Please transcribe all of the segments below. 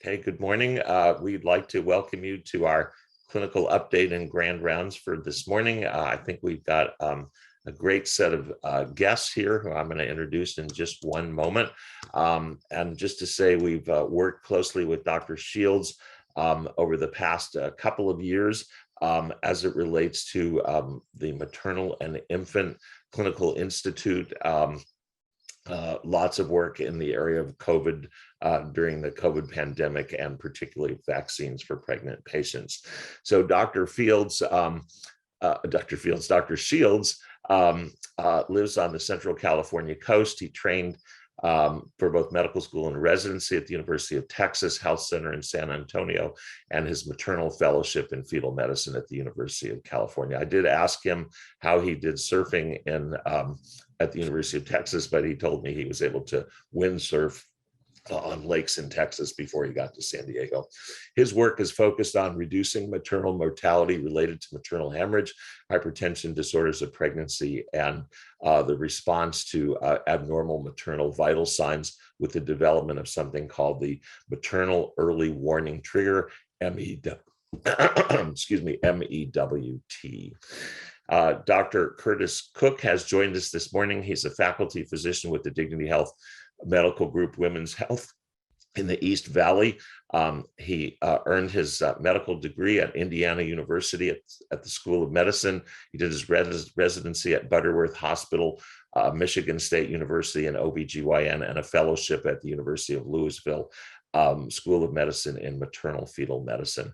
Okay, good morning. We'd like to welcome you to our clinical update and grand rounds for this morning. I think we've got a great set of guests here who I'm going to introduce in just one moment. And just to say, we've worked closely with Dr. Shields over the past couple of years as it relates to the Maternal and Infant Clinical Institute. Lots of work in the area of COVID during the COVID pandemic, and particularly vaccines for pregnant patients. So Dr. Shields lives on the Central California coast. He trained for both medical school and residency at the University of Texas Health Center in San Antonio, and his maternal fellowship in fetal medicine at the University of California. I did ask him how he did surfing at the University of Texas, but he told me he was able to windsurf on lakes in Texas before he got to San Diego. His work is focused on reducing maternal mortality related to maternal hemorrhage, hypertension disorders of pregnancy, and the response to abnormal maternal vital signs with the development of something called the Maternal Early Warning Trigger, MEWT. Dr. Curtis Cook has joined us this morning. He's a faculty physician with the Dignity Health Medical Group Women's Health in the East Valley. He earned his medical degree at Indiana University at the School of Medicine. He did his residency at Butterworth Hospital, Michigan State University in OBGYN, and a fellowship at the University of Louisville School of Medicine in Maternal-Fetal Medicine.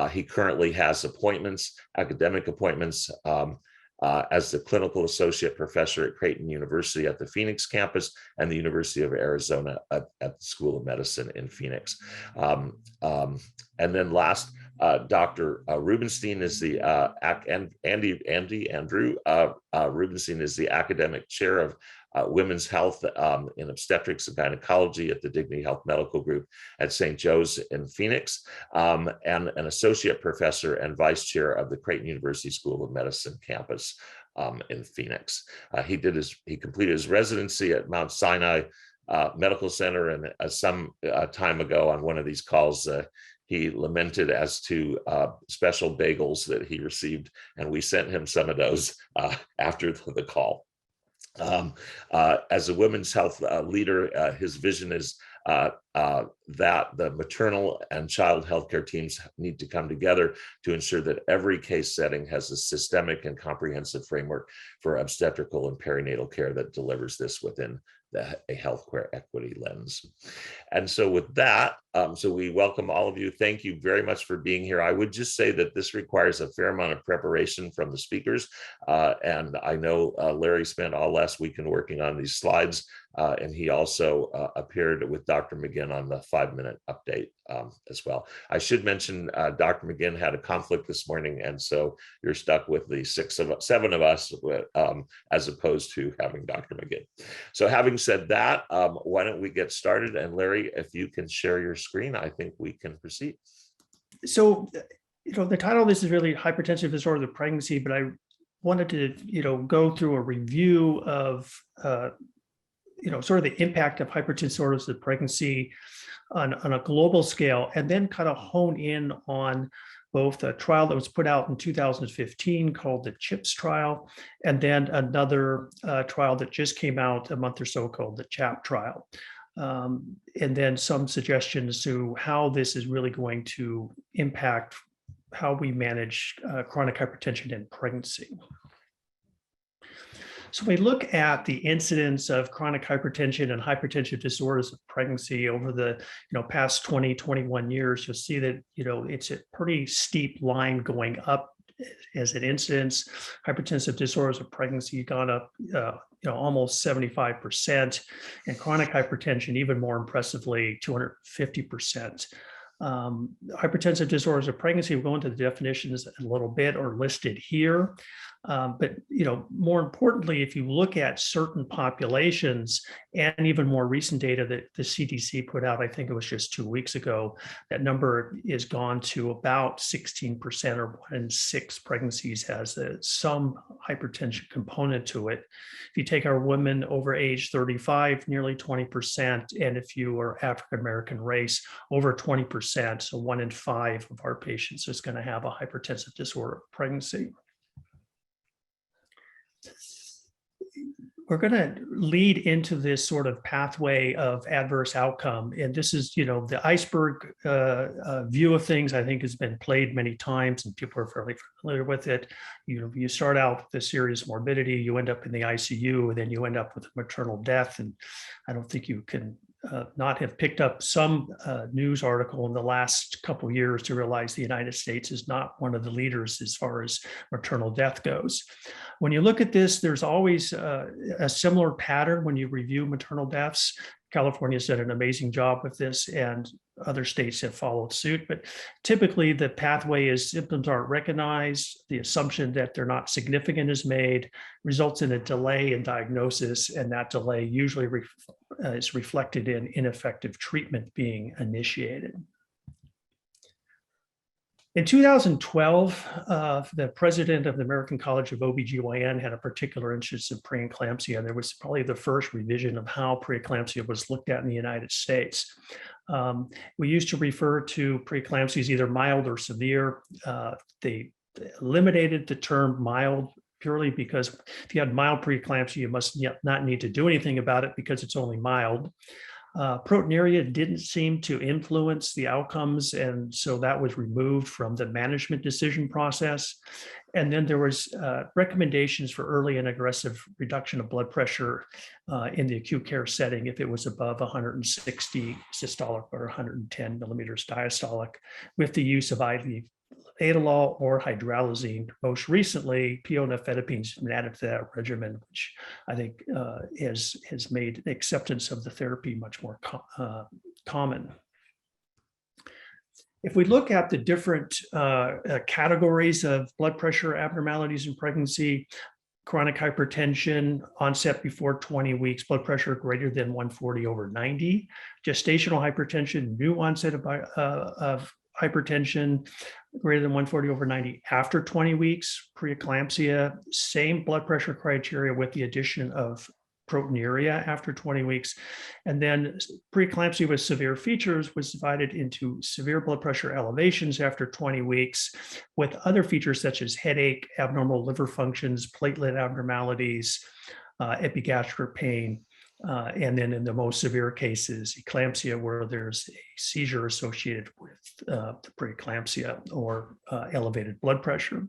He currently has academic appointments, as the clinical associate professor at Creighton University at the Phoenix campus and the University of Arizona at the School of Medicine in Phoenix. And then last, Dr. Rubenstein is the Andrew Rubenstein is the academic chair of women's health in obstetrics and gynecology at the Dignity Health Medical Group at St. Joe's in Phoenix, and an associate professor and vice chair of the Creighton University School of Medicine campus in Phoenix. He completed his residency at Mount Sinai Medical Center, and some time ago on one of these calls, he lamented as to special bagels that he received, and we sent him some of those after the call. As a women's health leader, his vision is that the maternal and child healthcare teams need to come together to ensure that every case setting has a systemic and comprehensive framework for obstetrical and perinatal care that delivers this within a healthcare equity lens. And so with that, so we welcome all of you. Thank you very much for being here. I would just say that this requires a fair amount of preparation from the speakers. And I know Larry spent all last weekend working on these slides, and he also appeared with Dr. McGinn on the 5-minute update as well. I should mention Dr. McGinn had a conflict this morning, and so you're stuck with the 7 of us as opposed to having Dr. McGinn. So having said that, why don't we get started? And Larry, if you can share your screen, I think we can proceed. So, the title of this is really Hypertensive Disorders of Pregnancy, but I wanted to, go through a review of, sort of the impact of hypertensive disorders of pregnancy on a global scale, and then kind of hone in on both a trial that was put out in 2015 called the CHIPS trial, and then another trial that just came out a month or so called the CHAPS trial. And then some suggestions to how this is really going to impact how we manage chronic hypertension in pregnancy. So we look at the incidence of chronic hypertension and hypertensive disorders of pregnancy over the past 20, 21 years. You'll see that it's a pretty steep line going up as an incidence. Hypertensive disorders of pregnancy gone up almost 75%, and chronic hypertension even more impressively 250%. Hypertensive disorders of pregnancy, we'll go into the definitions a little bit, are listed here. But more importantly, if you look at certain populations and even more recent data that the CDC put out, I think it was just 2 weeks ago, that number is gone to about 16%, or 1 in 6 pregnancies has some hypertension component to it. If you take our women over age 35, nearly 20%, and if you are African American race, over 20%, so 1 in 5 of our patients is going to have a hypertensive disorder of pregnancy. We're going to lead into this sort of pathway of adverse outcome. And this is, the iceberg view of things, I think, has been played many times and people are fairly familiar with it. You start out with the serious morbidity, you end up in the ICU, and then you end up with maternal death. And I don't think you can not have picked up some news article in the last couple of years to realize the United States is not one of the leaders as far as maternal death goes. When you look at this, there's always a similar pattern when you review maternal deaths. California's done an amazing job with this, and other states have followed suit. But typically, the pathway is symptoms aren't recognized, the assumption that they're not significant is made, results in a delay in diagnosis, and that delay usually is reflected in ineffective treatment being initiated. In 2012, the president of the American College of OBGYN had a particular interest in preeclampsia. There was probably the first revision of how preeclampsia was looked at in the United States. We used to refer to preeclampsia as either mild or severe. They eliminated the term mild purely because if you had mild preeclampsia, you must not need to do anything about it because it's only mild. Proteinuria didn't seem to influence the outcomes, and so that was removed from the management decision process. And then there was recommendations for early and aggressive reduction of blood pressure in the acute care setting if it was above 160 systolic or 110 millimeters diastolic, with the use of IV labetalol or hydralazine. Most recently, pionafenipine has been added to that regimen, which I think has made the acceptance of the therapy much more common. If we look at the different categories of blood pressure abnormalities in pregnancy, chronic hypertension, onset before 20 weeks, blood pressure greater than 140/90, gestational hypertension, new onset of hypertension greater than 140/90 after 20 weeks, preeclampsia, same blood pressure criteria with the addition of proteinuria after 20 weeks. And then preeclampsia with severe features was divided into severe blood pressure elevations after 20 weeks with other features such as headache, abnormal liver functions, platelet abnormalities, epigastric pain, and then in the most severe cases, eclampsia, where there's a seizure associated with the preeclampsia or elevated blood pressure.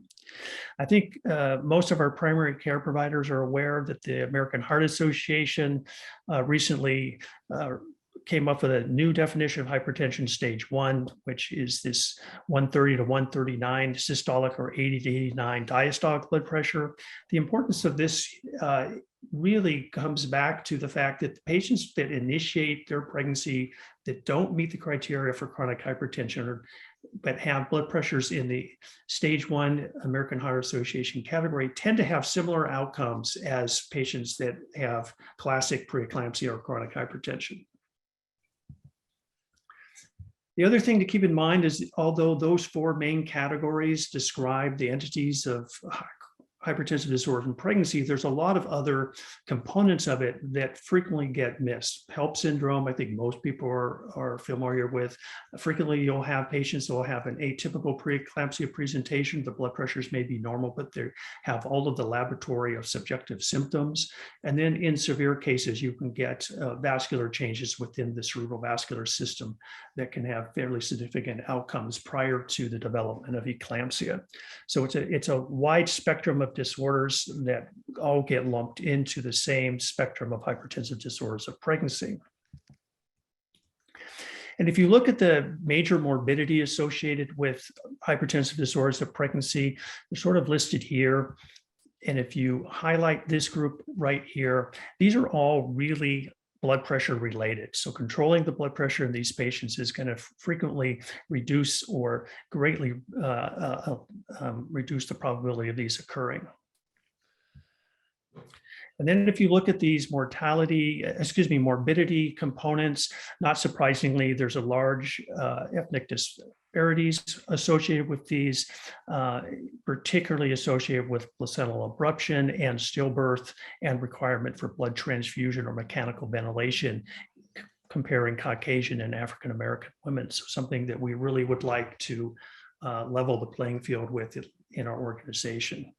I think most of our primary care providers are aware that the American Heart Association recently came up with a new definition of hypertension stage 1, which is this 130 to 139 systolic or 80 to 89 diastolic blood pressure. The importance of this really comes back to the fact that the patients that initiate their pregnancy that don't meet the criteria for chronic hypertension but have blood pressures in the stage 1 American Heart Association category tend to have similar outcomes as patients that have classic preeclampsia or chronic hypertension. The other thing to keep in mind is, although those 4 main categories describe the entities of hypertensive disorder in pregnancy, there's a lot of other components of it that frequently get missed. HELP syndrome, I think most people are familiar with. Frequently, you'll have patients who will have an atypical preeclampsia presentation. The blood pressures may be normal, but they have all of the laboratory of subjective symptoms. And then in severe cases, you can get vascular changes within the cerebral vascular system that can have fairly significant outcomes prior to the development of eclampsia. So it's a wide spectrum of disorders that all get lumped into the same spectrum of hypertensive disorders of pregnancy. And if you look at the major morbidity associated with hypertensive disorders of pregnancy, they're sort of listed here. And if you highlight this group right here, these are all really blood pressure related. So controlling the blood pressure in these patients is going to frequently reduce or greatly reduce the probability of these occurring. And then if you look at these morbidity components, not surprisingly, there's a large ethnic disparities associated with these, particularly associated with placental abruption and stillbirth and requirement for blood transfusion or mechanical ventilation, comparing Caucasian and African American women. So something that we really would like to level the playing field with in our organization.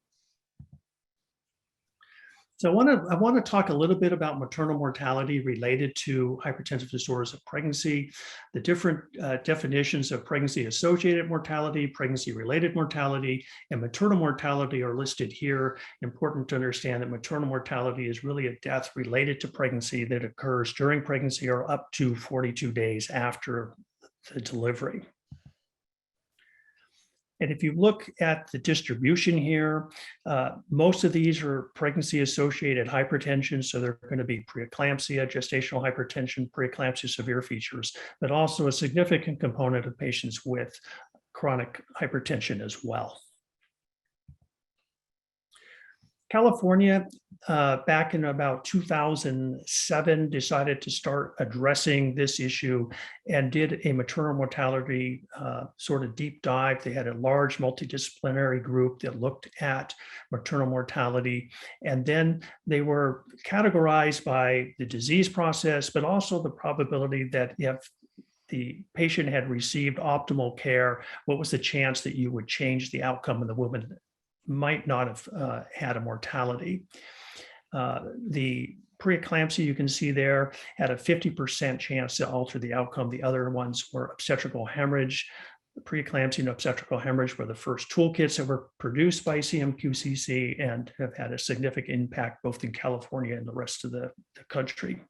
So I want to talk a little bit about maternal mortality related to hypertensive disorders of pregnancy. The different definitions of pregnancy-associated mortality, pregnancy-related mortality, and maternal mortality are listed here. Important to understand that maternal mortality is really a death related to pregnancy that occurs during pregnancy or up to 42 days after the delivery. And if you look at the distribution here, most of these are pregnancy-associated hypertension. So they're going to be preeclampsia, gestational hypertension, preeclampsia severe features, but also a significant component of patients with chronic hypertension as well. California, back in about 2007, decided to start addressing this issue and did a maternal mortality sort of deep dive. They had a large multidisciplinary group that looked at maternal mortality, and then they were categorized by the disease process, but also the probability that if the patient had received optimal care, what was the chance that you would change the outcome of the woman might not have had a mortality. The preeclampsia, you can see there, had a 50% chance to alter the outcome. The other ones were obstetrical hemorrhage. The preeclampsia and obstetrical hemorrhage were the first toolkits that were produced by CMQCC and have had a significant impact both in California and the rest of the country.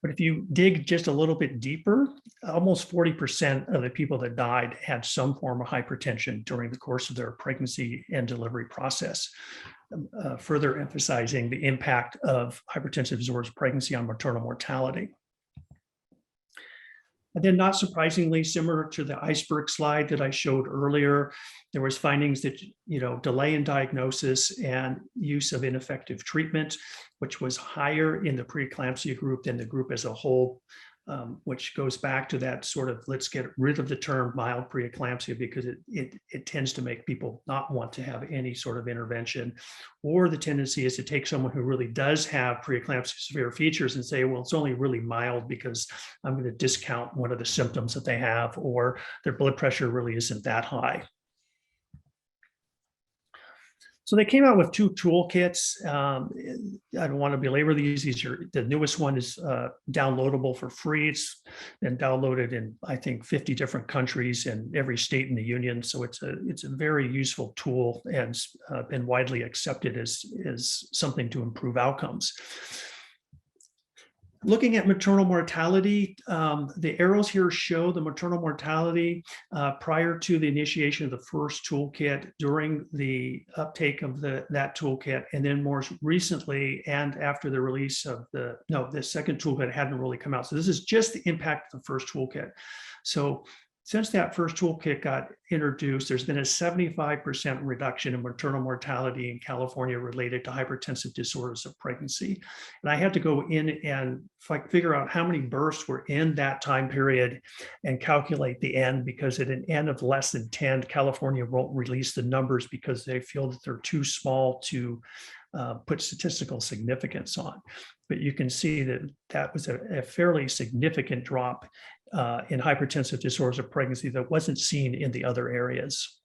But if you dig just a little bit deeper, almost 40% of the people that died had some form of hypertension during the course of their pregnancy and delivery process, further emphasizing the impact of hypertensive disorders of pregnancy on maternal mortality. And then, not surprisingly, similar to the iceberg slide that I showed earlier, there was findings that, delay in diagnosis and use of ineffective treatment, which was higher in the preeclampsia group than the group as a whole, which goes back to that sort of, let's get rid of the term mild preeclampsia because it tends to make people not want to have any sort of intervention. Or the tendency is to take someone who really does have preeclampsia severe features and say, well, it's only really mild because I'm going to discount one of the symptoms that they have, or their blood pressure really isn't that high. So they came out with two toolkits. I don't want to belabor these. The newest one is downloadable for free. It's been downloaded in, I think, 50 different countries and every state in the union. So it's a very useful tool and been widely accepted as something to improve outcomes. Looking at maternal mortality, the arrows here show the maternal mortality prior to the initiation of the first toolkit, during the uptake of that toolkit, and then more recently and after the release of the second toolkit hadn't really come out. So this is just the impact of the first toolkit. So since that first toolkit got introduced, there's been a 75% reduction in maternal mortality in California related to hypertensive disorders of pregnancy. And I had to go in and figure out how many births were in that time period and calculate the N, because at an N of less than 10, California won't release the numbers because they feel that they're too small to put statistical significance on. But you can see that was a fairly significant drop in hypertensive disorders of pregnancy that wasn't seen in the other areas.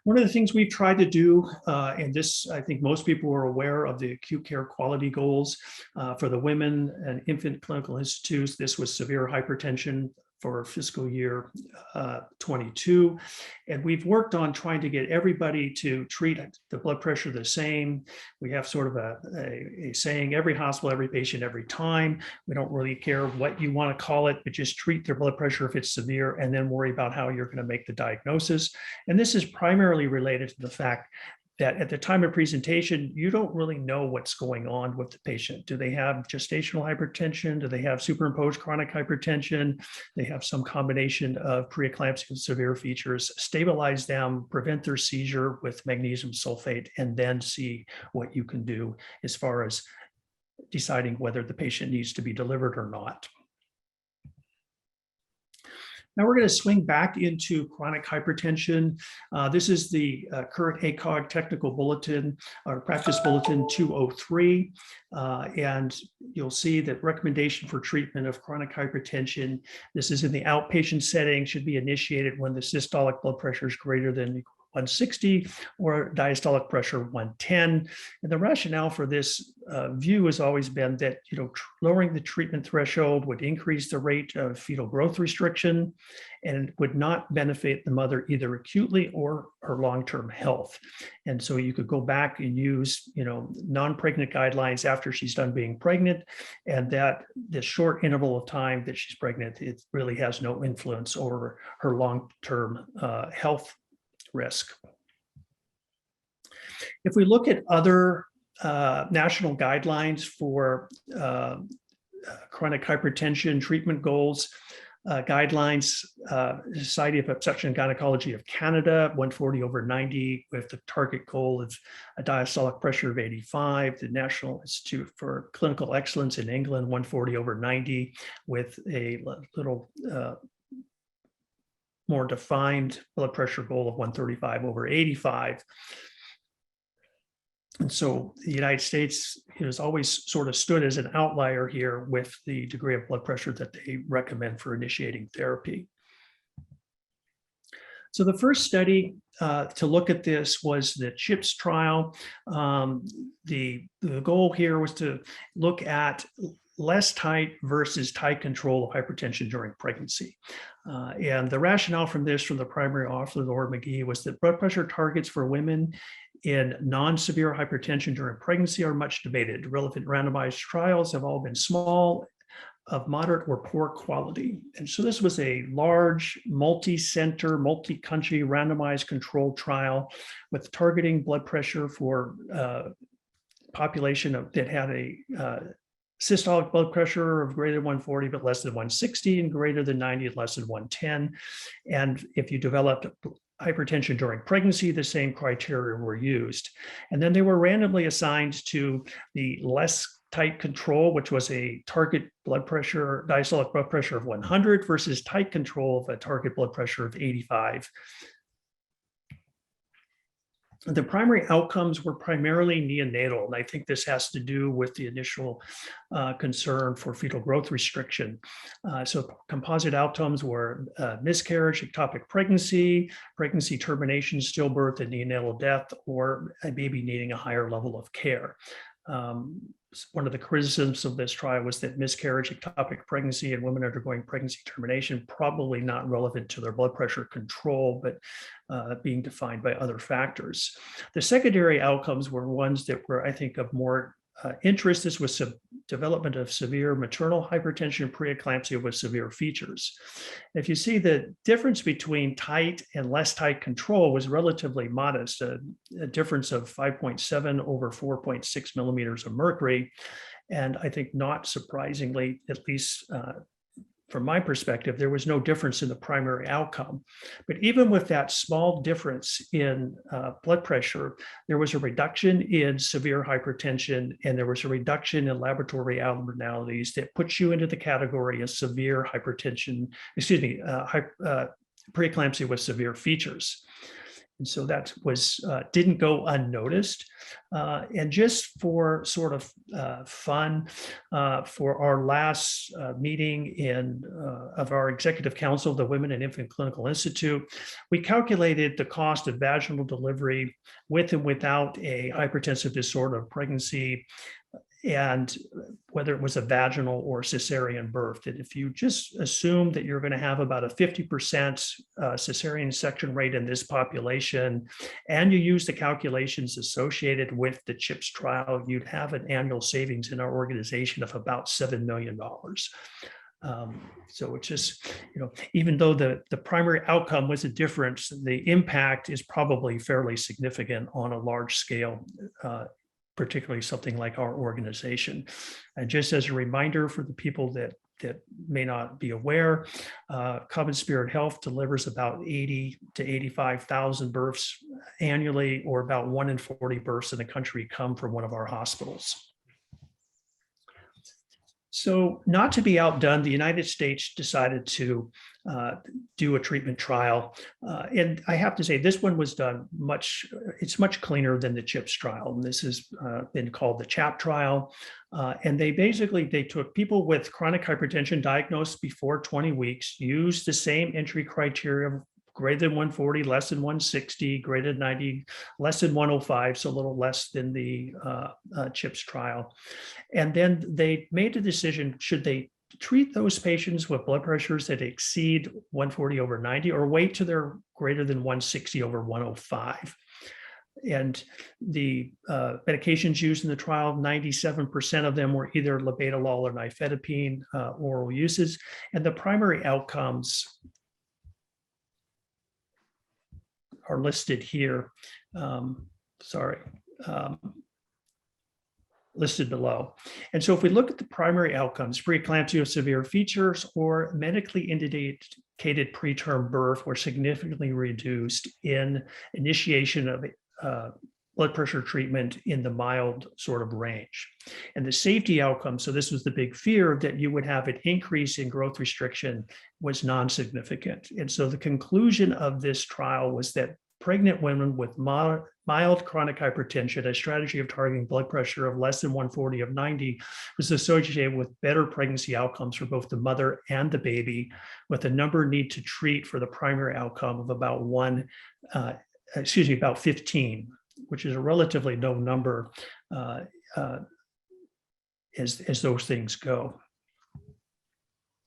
One of the things we've tried to do, and this, I think most people are aware of the acute care quality goals for the Women and Infant Clinical Institutes. This was severe hypertension for fiscal year 22. And we've worked on trying to get everybody to treat the blood pressure the same. We have sort of a saying, every hospital, every patient, every time. We don't really care what you want to call it, but just treat their blood pressure if it's severe and then worry about how you're going to make the diagnosis. And this is primarily related to the fact that at the time of presentation, you don't really know what's going on with the patient. Do they have gestational hypertension? Do they have superimposed chronic hypertension? They have some combination of preeclampsia and severe features. Stabilize them, prevent their seizure with magnesium sulfate, and then see what you can do as far as deciding whether the patient needs to be delivered or not. Now we're going to swing back into chronic hypertension. This is the current ACOG technical bulletin or practice bulletin 203. And you'll see that recommendation for treatment of chronic hypertension, this is in the outpatient setting, should be initiated when the systolic blood pressure is greater than 160 or diastolic pressure 110. And the rationale for this view has always been that lowering the treatment threshold would increase the rate of fetal growth restriction and would not benefit the mother either acutely or her long-term health. And so you could go back and use non-pregnant guidelines after she's done being pregnant, and that this short interval of time that she's pregnant, it really has no influence over her long-term health risk. If we look at other national guidelines for chronic hypertension treatment goals, guidelines, Society of Obstetrics and Gynecology of Canada, 140/90, with the target goal of a diastolic pressure of 85. The National Institute for Clinical Excellence in England, 140/90, with a little more defined blood pressure goal of 135/85. And so the United States has always sort of stood as an outlier here with the degree of blood pressure that they recommend for initiating therapy. So the first study to look at this was the CHIPS trial. The goal here was to look at less tight versus tight control of hypertension during pregnancy. And the rationale from this, from the primary author, Laura McGee, was that blood pressure targets for women in non-severe hypertension during pregnancy are much debated. Relevant randomized trials have all been small, of moderate or poor quality. And so this was a large, multi-center, multi-country randomized controlled trial with targeting blood pressure for population that had a systolic blood pressure of greater than 140 but less than 160, and greater than 90 and less than 110. And if you developed hypertension during pregnancy, the same criteria were used. And then they were randomly assigned to the less tight control, which was a target blood pressure, diastolic blood pressure of 100, versus tight control of a target blood pressure of 85. The primary outcomes were primarily neonatal, and I think this has to do with the initial concern for fetal growth restriction. So composite outcomes were miscarriage, ectopic pregnancy, pregnancy termination, stillbirth, and neonatal death, or a baby needing a higher level of care. One of the criticisms of this trial was that miscarriage, ectopic pregnancy, and women undergoing pregnancy termination probably not relevant to their blood pressure control, but being defined by other factors. The secondary outcomes were ones that were, I think, of more interest. This was development of severe maternal hypertension, preeclampsia with severe features. If you see the difference between tight and less tight control was relatively modest, a difference of 5.7 over 4.6 millimeters of mercury. And I think not surprisingly, at least from my perspective, there was no difference in the primary outcome. But even with that small difference in blood pressure, there was a reduction in severe hypertension, and there was a reduction in laboratory abnormalities that puts you into the category of severe hypertension, preeclampsia with severe features. And so that was didn't go unnoticed. And just for sort of fun, for our last meeting of our executive council, the Women and Infant Clinical Institute, we calculated the cost of vaginal delivery with and without a hypertensive disorder of pregnancy, and whether it was a vaginal or cesarean birth. And if you just assume that you're going to have about a 50% cesarean section rate in this population, and you use the calculations associated with the CHIPS trial, you'd have an annual savings in our organization of about $7 million. So it's just, even though the primary outcome was a difference, the impact is probably fairly significant on a large scale, particularly something like our organization. And just as a reminder for the people that may not be aware, Common Spirit Health delivers about 80 to 85,000 births annually, or about 1 in 40 births in the country come from one of our hospitals. So, not to be outdone, the United States decided to do a treatment trial. And I have to say, this one was done it's much cleaner than the CHIPS trial. And this has been called the CHAP trial. And they took people with chronic hypertension diagnosed before 20 weeks, used the same entry criteria: greater than 140, less than 160, greater than 90, less than 105, so a little less than the CHIPS trial. And then they made a decision: should they treat those patients with blood pressures that exceed 140 over 90, or wait till they're greater than 160 over 105? And the medications used in the trial, 97% of them were either labetalol or nifedipine oral uses. And the primary outcomes are listed here. Listed below. And so if we look at the primary outcomes, preeclampsia with severe features or medically indicated preterm birth were significantly reduced in initiation of blood pressure treatment in the mild sort of range. And the safety outcome, so this was the big fear, that you would have an increase in growth restriction, was non-significant. And so the conclusion of this trial was that pregnant women with mild chronic hypertension, a strategy of targeting blood pressure of less than 140 of 90, was associated with better pregnancy outcomes for both the mother and the baby, with a number need to treat for the primary outcome of about about 15, which is a relatively low number as those things go.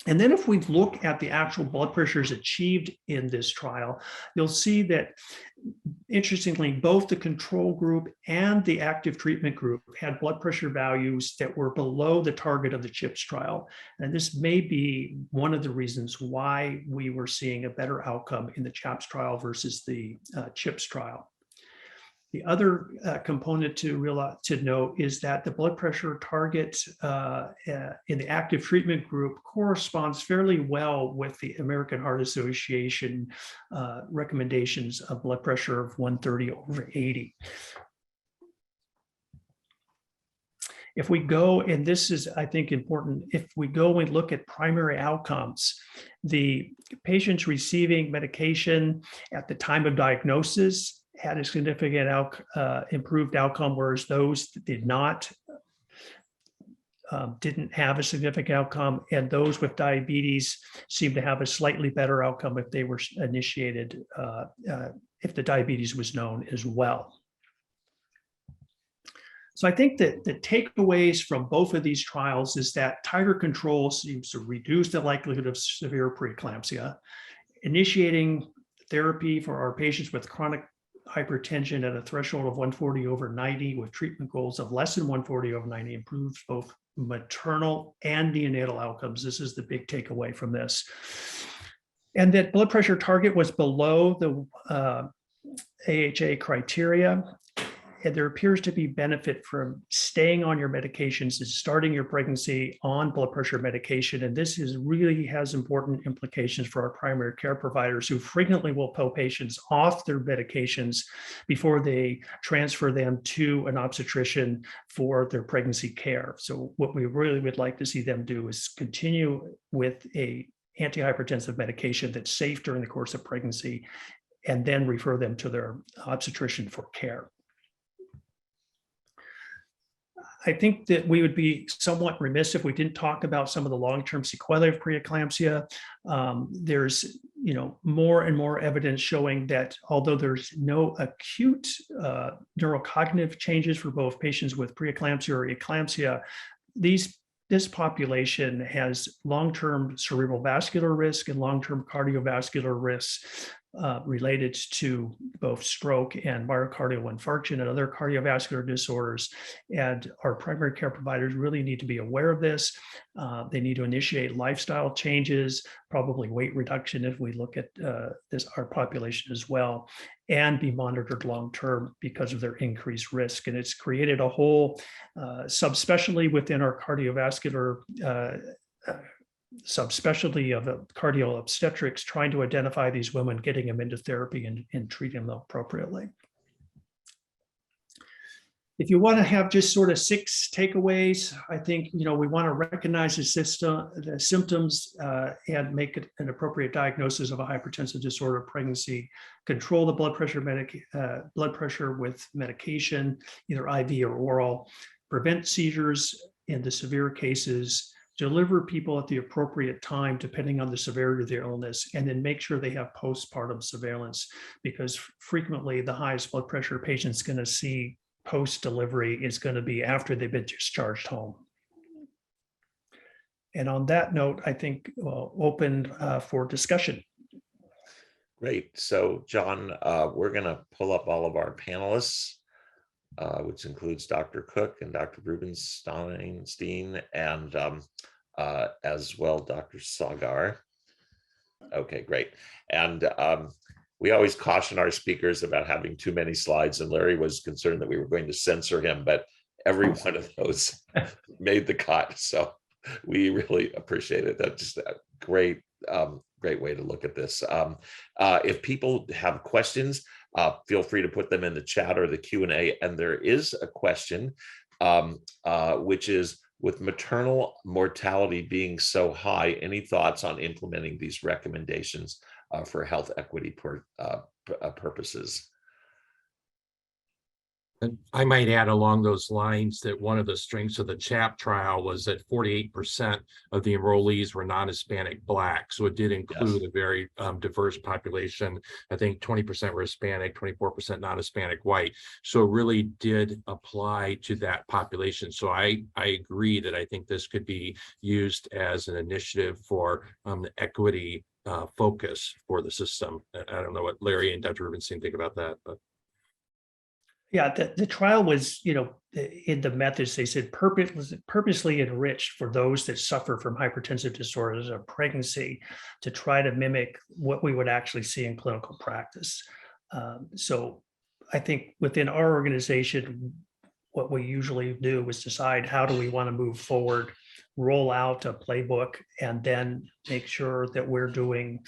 And then if we look at the actual blood pressures achieved in this trial, you'll see that, interestingly, both the control group and the active treatment group had blood pressure values that were below the target of the CHIPS trial. And this may be one of the reasons why we were seeing a better outcome in the CHAPS trial versus the CHIPS trial. The other component to note is that the blood pressure target in the active treatment group corresponds fairly well with the American Heart Association recommendations of blood pressure of 130 over 80. If we go, and this is, I think, important, if we go and look at primary outcomes, the patients receiving medication at the time of diagnosis had a significant improved outcome, whereas those that did not didn't have a significant outcome, and those with diabetes seemed to have a slightly better outcome if they were initiated, if the diabetes was known as well. So I think that the takeaways from both of these trials is that tighter control seems to reduce the likelihood of severe preeclampsia. Initiating therapy for our patients with chronic hypertension at a threshold of 140 over 90 with treatment goals of less than 140 over 90 improves both maternal and neonatal outcomes. This is the big takeaway from this. And that blood pressure target was below the AHA criteria. And there appears to be benefit from staying on your medications and starting your pregnancy on blood pressure medication. And this really has important implications for our primary care providers, who frequently will pull patients off their medications before they transfer them to an obstetrician for their pregnancy care. So what we really would like to see them do is continue with a antihypertensive medication that's safe during the course of pregnancy, and then refer them to their obstetrician for care. I think that we would be somewhat remiss if we didn't talk about some of the long-term sequelae of preeclampsia. There's more and more evidence showing that although there's no acute neurocognitive changes for both patients with preeclampsia or eclampsia, this population has long-term cerebral vascular risk and long-term cardiovascular risks related to both stroke and myocardial infarction and other cardiovascular disorders. And our primary care providers really need to be aware of this. They need to initiate lifestyle changes, probably weight reduction if we look at our population as well, and be monitored long-term because of their increased risk. And it's created a whole subspecialty within our cardiovascular subspecialty of cardio obstetrics, trying to identify these women, getting them into therapy and treating them appropriately. If you want to have just sort of 6 takeaways, I think, we want to recognize the symptoms and make it an appropriate diagnosis of a hypertensive disorder pregnancy, control the blood pressure with medication, either IV or oral, prevent seizures in the severe cases, deliver people at the appropriate time, depending on the severity of their illness, and then make sure they have postpartum surveillance, because frequently the highest blood pressure patient's going to see post-delivery is going to be after they've been discharged home. And on that note, I think we'll open for discussion. Great. So, John, we're going to pull up all of our panelists, which includes Dr. Cook and Dr. Rubenstein, and as well Dr. Sagar. Okay, great. And we always caution our speakers about having too many slides, and Larry was concerned that we were going to censor him, but every one of those made the cut. So we really appreciate it. That's just a great way to look at this. If people have questions, feel free to put them in the chat or the Q&A. And there is a question, which is, with maternal mortality being so high, any thoughts on implementing these recommendations for health equity purposes? And I might add along those lines that one of the strengths of the CHAP trial was that 48% of the enrollees were non-Hispanic Black. So it did include a very diverse population. I think 20% were Hispanic, 24% non-Hispanic White. So it really did apply to that population. So I agree that I think this could be used as an initiative for the equity focus for the system. I don't know what Larry and Dr. Rubenstein think about that, but. Yeah, the trial was, in the methods, they said purposely enriched for those that suffer from hypertensive disorders of pregnancy to try to mimic what we would actually see in clinical practice. So I think within our organization, what we usually do is decide how do we want to move forward, roll out a playbook, and then make sure that we're doing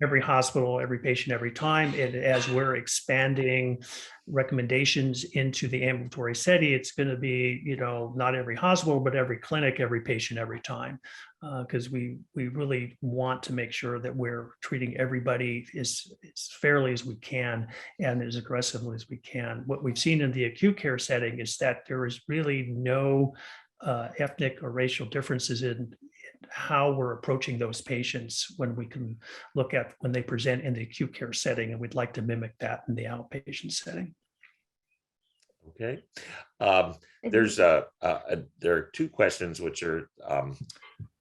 every hospital, every patient, every time. And as we're expanding recommendations into the ambulatory setting, it's going to be, not every hospital, but every clinic, every patient, every time, because we really want to make sure that we're treating everybody as fairly as we can and as aggressively as we can. What we've seen in the acute care setting is that there is really no ethnic or racial differences in how we're approaching those patients when we can look at when they present in the acute care setting, and we'd like to mimic that in the outpatient setting. Okay. There are 2 questions which are,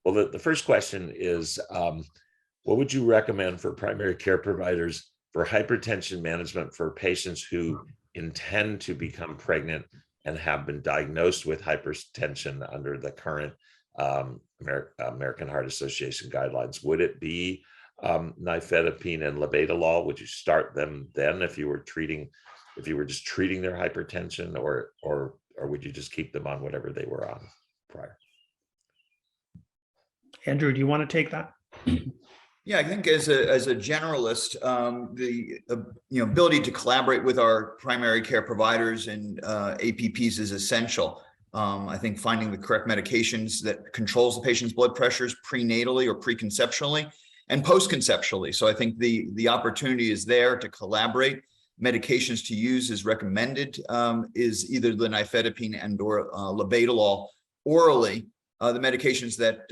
well, the first question is, what would you recommend for primary care providers for hypertension management for patients who intend to become pregnant and have been diagnosed with hypertension under the current American Heart Association guidelines? Would it be nifedipine and labetalol? Would you start them then if you were just treating their hypertension, or would you just keep them on whatever they were on prior? Andrew, do you want to take that? Yeah, I think as a generalist, the ability to collaborate with our primary care providers and APPs is essential. I think finding the correct medications that controls the patient's blood pressures prenatally or preconceptually and postconceptually. So I think the opportunity is there to collaborate. Medications to use as recommended is either the nifedipine and or labetalol orally. The medications that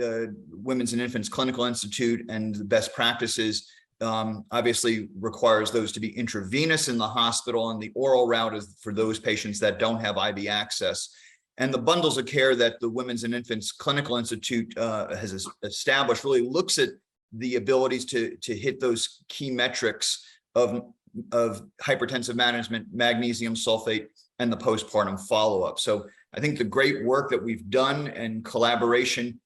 Women's and Infants Clinical Institute and the best practices obviously requires those to be intravenous in the hospital, and the oral route is for those patients that don't have IV access. And the bundles of care that the Women's and Infants Clinical Institute has established really looks at the abilities to hit those key metrics of hypertensive management, magnesium sulfate, and the postpartum follow-up. So I think the great work that we've done and collaboration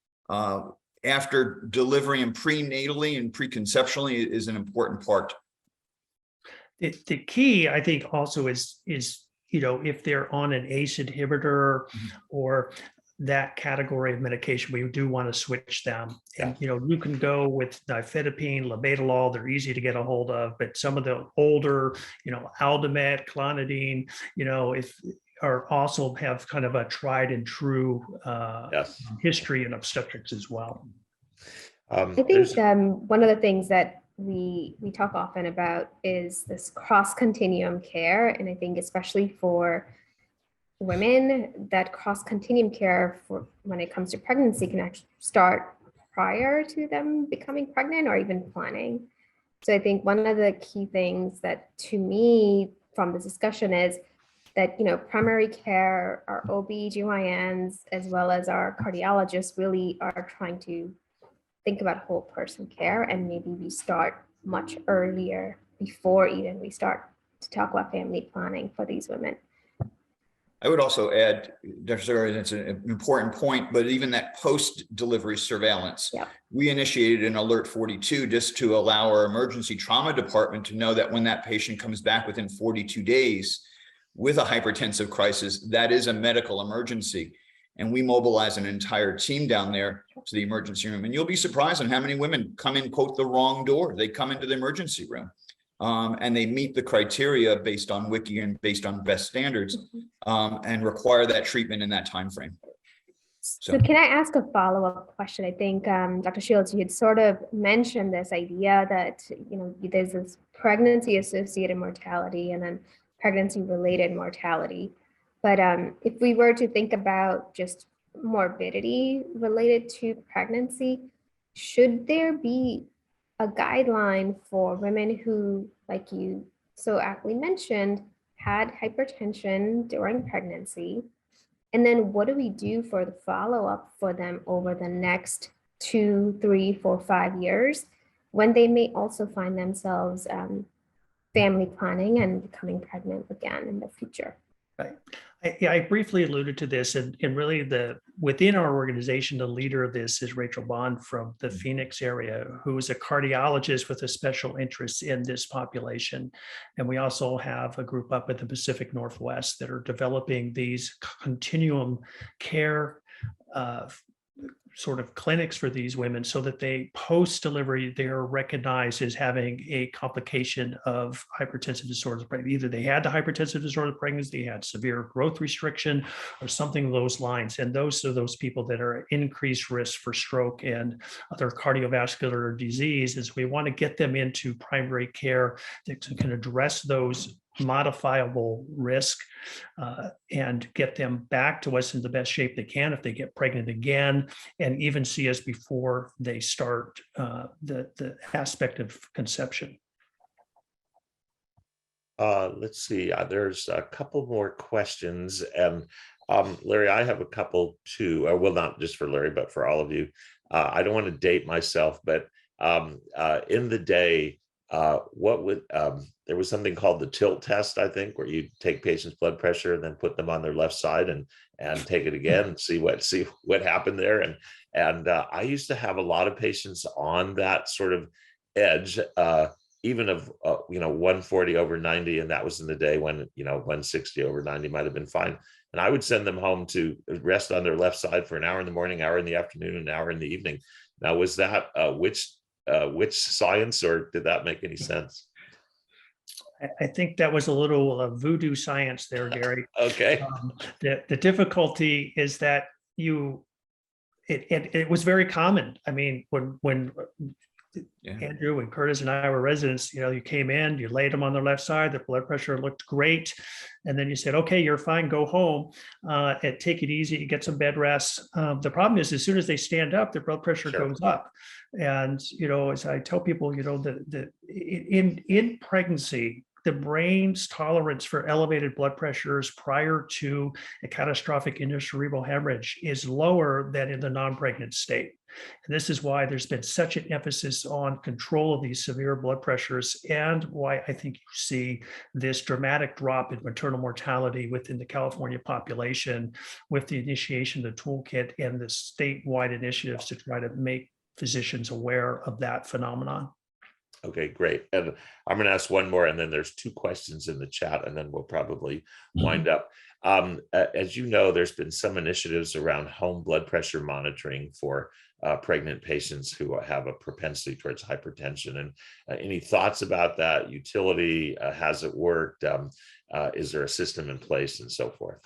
after delivery and prenatally and preconceptually is an important part. The key, I think, also is if they're on an ACE inhibitor or that category of medication, we do want to switch them. And you can go with nifedipine, labetalol; they're easy to get a hold of. But some of the older, Aldamet, clonidine, if are also have kind of a tried and true history in obstetrics as well. I think one of the things that we talk often about is this cross continuum care, and I think especially for women, that cross continuum care for when it comes to pregnancy can actually start prior to them becoming pregnant or even planning. So I think one of the key things that to me from this discussion is that primary care, our OB/GYNs as well as our cardiologists really are trying to think about whole person care, and maybe we start much earlier before even we start to talk about family planning for these women. I would also add, Dr. Zagari, that's an important point, but even that post-delivery surveillance, we initiated an Alert 42 just to allow our emergency trauma department to know that when that patient comes back within 42 days with a hypertensive crisis, that is a medical emergency. And we mobilize an entire team down there to the emergency room. And you'll be surprised on how many women come in, quote, the wrong door. They come into the emergency room. And they meet the criteria based on Wiki and based on best standards, and require that treatment in that time frame. So can I ask a follow-up question? I think Dr. Shields, you had sort of mentioned this idea that there's this pregnancy-associated mortality and then pregnancy-related mortality. But if we were to think about just morbidity related to pregnancy, should there be a guideline for women who, like you so aptly mentioned, had hypertension during pregnancy? And then what do we do for the follow-up for them over the next 2, 3, 4, 5 years when they may also find themselves family planning and becoming pregnant again in the future? Right. I briefly alluded to this, and really within our organization, the leader of this is Rachel Bond from the Phoenix area, who is a cardiologist with a special interest in this population. And we also have a group up in the Pacific Northwest that are developing these continuum care sort of clinics for these women so that they post-delivery, they're recognized as having a complication of hypertensive disorders. Either they had the hypertensive disorder of pregnancy, they had severe growth restriction or something along those lines. And those are those people that are at increased risk for stroke and other cardiovascular diseases. We want to get them into primary care that can address those modifiable risk and get them back to us in the best shape they can if they get pregnant again, and even see us before they start the aspect of conception. Let's see, there's a couple more questions, and Larry, I have a couple too. Well, not just for Larry, but for all of you. I don't want to date myself, but in the day, what would there was something called the tilt test, I think, where you take patients' blood pressure and then put them on their left side and take it again and see what happened there. And I used to have a lot of patients on that sort of edge, even of 140 over 90, and that was in the day when 160 over 90 might have been fine. And I would send them home to rest on their left side for an hour in the morning, hour in the afternoon, and an hour in the evening. Now, was that which science, or did that make any sense? I think that was a little voodoo science there, Gary. Okay. The difficulty is that it was very common. I mean, when Andrew and Curtis and I were residents, you came in, you laid them on their left side, their blood pressure looked great. And then you said, okay, you're fine, go home, and take it easy, get some bed rest. The problem is, as soon as they stand up, their blood pressure goes up. And, as I tell people, in pregnancy, the brain's tolerance for elevated blood pressures prior to a catastrophic intracerebral hemorrhage is lower than in the non-pregnant state. And this is why there's been such an emphasis on control of these severe blood pressures, and why I think you see this dramatic drop in maternal mortality within the California population with the initiation of the toolkit and the statewide initiatives to try to make physicians aware of that phenomenon. Okay, great. And I'm going to ask one more, and then there's 2 questions in the chat, and then we'll probably wind up. As you know, there's been some initiatives around home blood pressure monitoring for pregnant patients who have a propensity towards hypertension. And any thoughts about that? Utility? Has it worked? Is there a system in place, and so forth?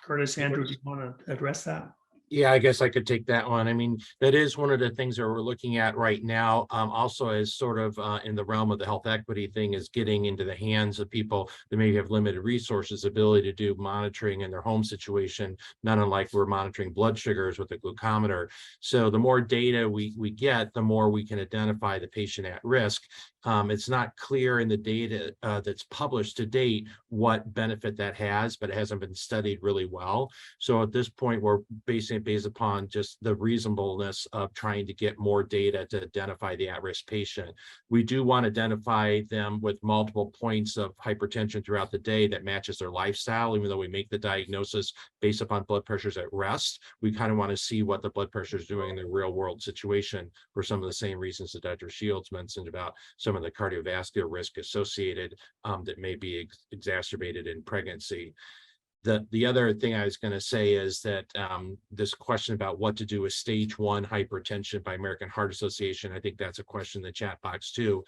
Curtis, Andrew, do you want to address that? Yeah, I guess I could take that one. I mean, that is one of the things that we're looking at right now. Also, as sort of in the realm of the health equity thing, is getting into the hands of people that maybe have limited resources, ability to do monitoring in their home situation, not unlike we're monitoring blood sugars with a glucometer. So the more data we get, the more we can identify the patient at risk. It's not clear in the data that's published to date what benefit that has, but it hasn't been studied really well. So at this point, we're basing it based upon just the reasonableness of trying to get more data to identify the at-risk patient. We do want to identify them with multiple points of hypertension throughout the day that matches their lifestyle, even though we make the diagnosis based upon blood pressures at rest. We kind of want to see what the blood pressure is doing in the real world situation for some of the same reasons that Dr. Shields mentioned about some of the cardiovascular risk associated that may be exacerbated in pregnancy. The other thing I was going to say is that this question about what to do with stage 1 hypertension by American Heart Association, I think that's a question in the chat box too.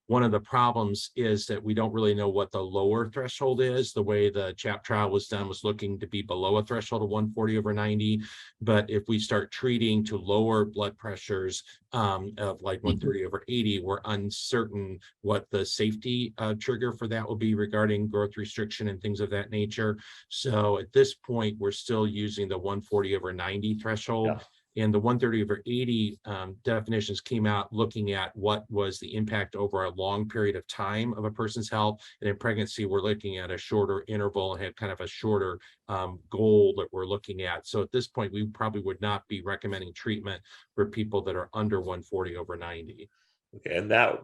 One of the problems is that we don't really know what the lower threshold is. The way the CHAP trial was done was looking to be below a threshold of 140/90. But if we start treating to lower blood pressures of like 130/80, we're uncertain what the safety trigger for that will be regarding growth restriction and things of that nature. So at this point, we're still using the 140/90 threshold. Yeah. And the 130/80 definitions came out looking at what was the impact over a long period of time of a person's health. And in pregnancy, we're looking at a shorter interval and have kind of a shorter goal that we're looking at. So at this point, we probably would not be recommending treatment for people that are under 140/90. Okay, and that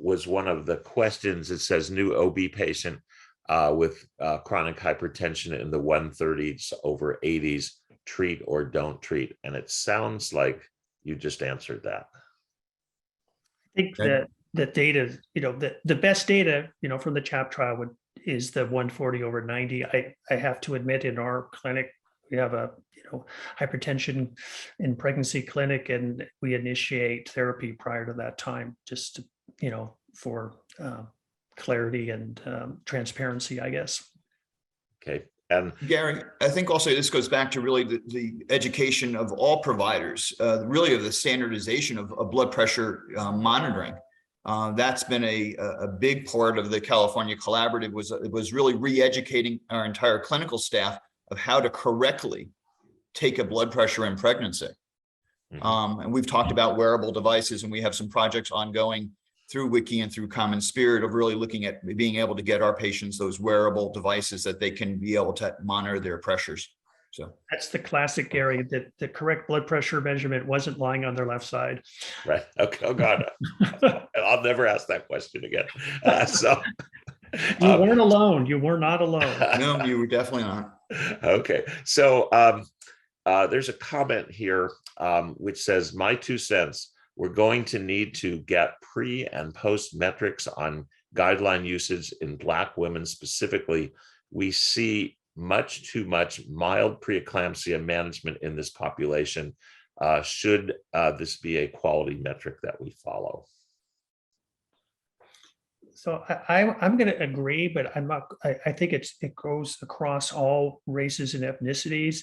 was one of the questions. It says new OB patient with chronic hypertension in the 130/80s. Treat or don't treat, and it sounds like you just answered that. I think that the data, the best data, from the CHAP trial is the 140/90. I have to admit, in our clinic, we have a hypertension in pregnancy clinic, and we initiate therapy prior to that time, just to, for clarity and transparency, I guess. Okay. And Gary, I think also this goes back to really the education of all providers, really of the standardization of blood pressure monitoring. That's been a big part of the California Collaborative, was really re-educating our entire clinical staff of how to correctly take a blood pressure in pregnancy. Mm-hmm. And we've talked about wearable devices, and we have some projects ongoing through Wiki and through Common Spirit of really looking at being able to get our patients those wearable devices that they can be able to monitor their pressures. So that's the classic, Gary, that the correct blood pressure measurement wasn't lying on their left side. Right. Okay. Oh God, I'll never ask that question again. You weren't alone. You were not alone. No, you were definitely not. Okay. So there's a comment here which says, my 2 cents. We're going to need to get pre and post metrics on guideline usage in Black women specifically. We see much too much mild preeclampsia management in this population. Should this be a quality metric that we follow? So I'm going to agree, but I'm not. I think it goes across all races and ethnicities.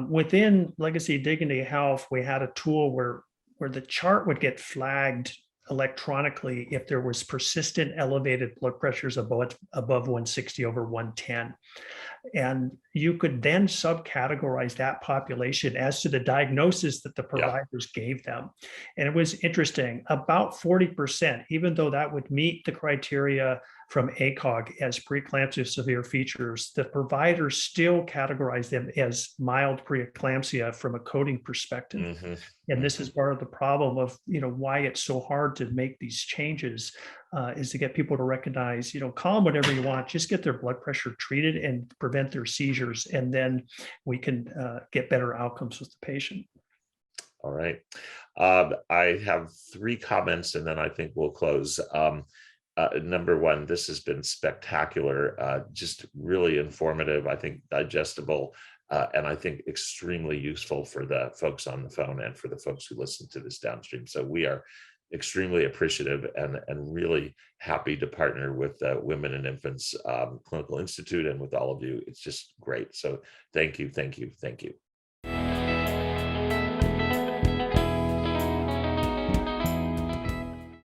Within Legacy Dignity Health, we had a tool where the chart would get flagged electronically if there was persistent elevated blood pressures above 160/110. And you could then subcategorize that population as to the diagnosis that the Yeah. providers gave them. And it was interesting, about 40%, even though that would meet the criteria from ACOG as preeclampsia severe features, the providers still categorize them as mild preeclampsia from a coding perspective. Mhm. And this is part of the problem of, why it's so hard to make these changes, is to get people to recognize, call them whatever you want, just get their blood pressure treated and prevent their seizures. And then we can get better outcomes with the patient. All right. I have 3 comments and then I think we'll close. Number one, this has been spectacular, just really informative, I think digestible, and I think extremely useful for the folks on the phone and for the folks who listen to this downstream. So we are extremely appreciative and really happy to partner with the Women and Infants Clinical Institute and with all of you. It's just great. So thank you, thank you, thank you.